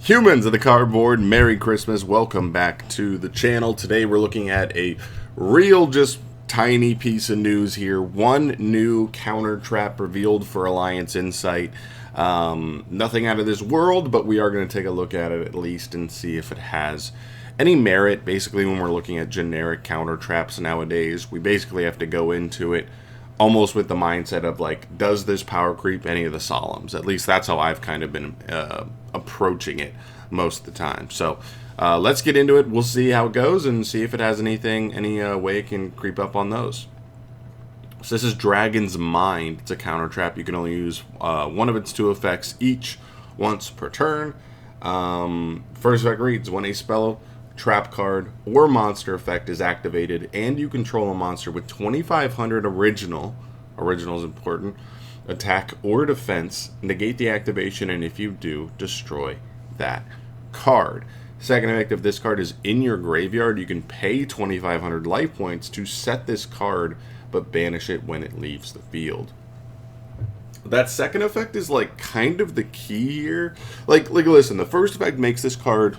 Humans of the cardboard, Merry Christmas. Welcome back to the channel. Today we're looking at a real just tiny piece of news here. One new counter trap revealed for Alliance Insight. Nothing out of this world, but we are going to take a look at it at least and see if it has any merit. Basically, when we're looking at generic counter traps nowadays, we basically have to go into it almost with the mindset of like, does this power creep any of the solemns? At least that's how I've kind of been approaching it most of the time. So let's get into it. We'll see how it goes and see if it has any way it can creep up on those. So this is Dragon's Mind. It's a counter trap. You can only use one of its two effects each once per turn. First effect reads, when a spell, trap card, or monster effect is activated and you control a monster with 2,500 original is important, attack or defense, negate the activation, and if you do, destroy that card. Second effect, if this card is in your graveyard, you can pay 2,500 life points to set this card, but banish it when it leaves the field. That second effect is like kind of the key here. Like listen, the first effect makes this card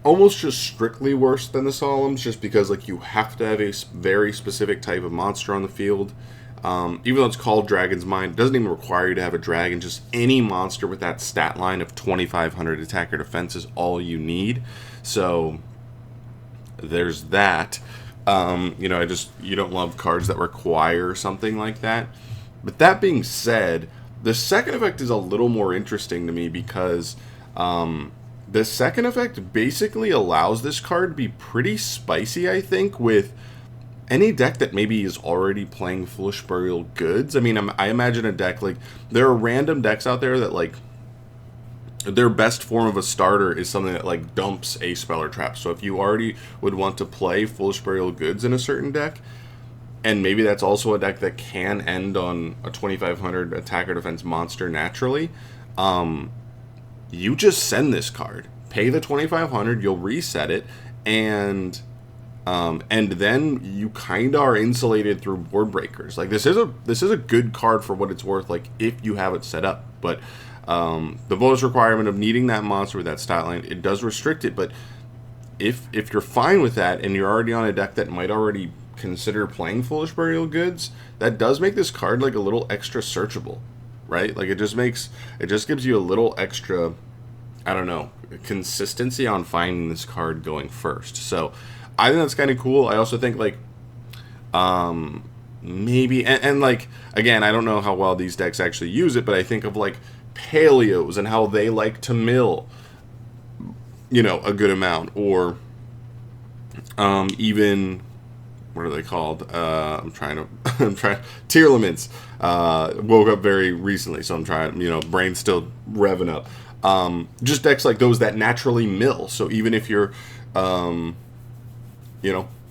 almost just strictly worse than the Solemns, just because like you have to have a very specific type of monster on the field. Even though it's called Dragon's Mind, it doesn't even require you to have a dragon. Just any monster with that stat line of 2,500 attack or defense is all you need. So there's that. You don't love cards that require something like that. But that being said, the second effect is a little more interesting to me because the second effect basically allows this card to be pretty spicy, I think, with any deck that maybe is already playing Foolish Burial Goods. I mean, I imagine a deck, like, there are random decks out there that, like, their best form of a starter is something that, like, dumps a spell or trap. So if you already would want to play Foolish Burial Goods in a certain deck, and maybe that's also a deck that can end on a 2,500 attack or defense monster naturally, you just send this card, pay the 2,500, you'll reset it, and then you kind of are insulated through board breakers. Like, this is a good card for what it's worth, like, if you have it set up. But the bonus requirement of needing that monster with that stat line, it does restrict it. But if you're fine with that and you're already on a deck that might already consider playing Foolish Burial Goods, that does make this card like a little extra searchable, right? Like, it just gives you a little extra, I don't know, consistency on finding this card going first. So I think that's kind of cool. I also think, like, maybe, and like, again, I don't know how well these decks actually use it, but I think of, like, Paleos and how they like to mill, a good amount, or even, what are they called? Tier limits. Woke up very recently, so I'm trying, brain's still revving up. Just decks like those that naturally mill. So even if you're,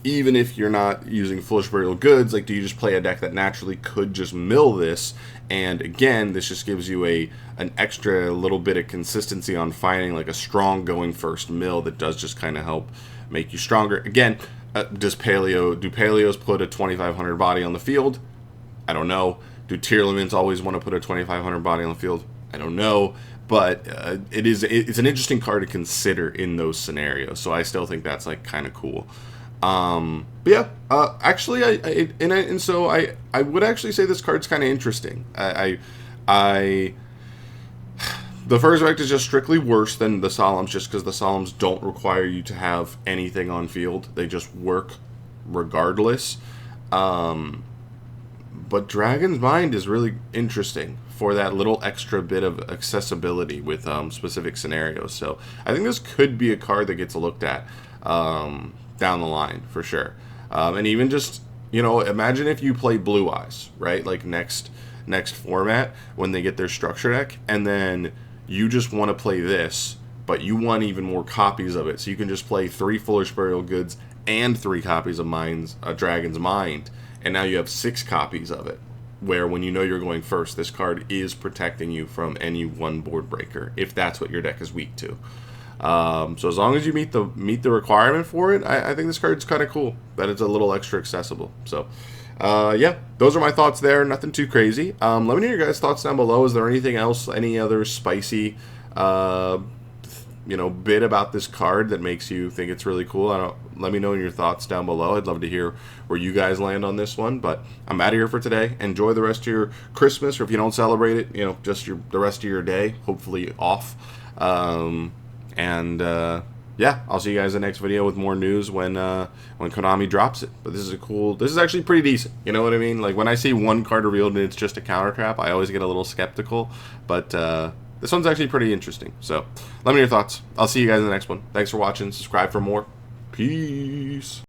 even if you're not using Foolish Burial Goods, like, do you just play a deck that naturally could just mill this? And again, this just gives you an extra little bit of consistency on finding like a strong going first mill that does just kind of help make you stronger. Again, do Paleos put a 2,500 body on the field? I don't know. Do tier limits always want to put a 2,500 body on the field? I don't know. But it's an interesting card to consider in those scenarios. So I still think that's like kind of cool. But yeah, actually, I would actually say this card's kind of interesting. The first effect is just strictly worse than the Solemns, just because the Solemns don't require you to have anything on field. They just work regardless. But Dragon's Mind is really interesting for that little extra bit of accessibility with specific scenarios. So I think this could be a card that gets looked at down the line for sure. And even just, imagine if you play Blue Eyes, right? Like next format when they get their structure deck, and then you just want to play this, but you want even more copies of it. So you can just play 3 Foolish Burial Goods and 3 copies of Dragon's Mind, and now you have 6 copies of it. Where when you're going first, this card is protecting you from any one board breaker, if that's what your deck is weak to. So as long as you meet the requirement for it, I think this card's kind of cool. That it's a little extra accessible. So Yeah, those are my thoughts there. Nothing too crazy. Let me know your guys' thoughts down below. Is there anything else, any other spicy, bit about this card that makes you think it's really cool? Let me know your thoughts down below. I'd love to hear where you guys land on this one. But I'm out of here for today. Enjoy the rest of your Christmas, or if you don't celebrate it, just the rest of your day, hopefully off. Yeah, I'll see you guys in the next video with more news when Konami drops it. But this is actually pretty decent. You know what I mean? Like, when I see one card revealed and it's just a counter trap, I always get a little skeptical. But this one's actually pretty interesting. So let me know your thoughts. I'll see you guys in the next one. Thanks for watching. Subscribe for more. Peace.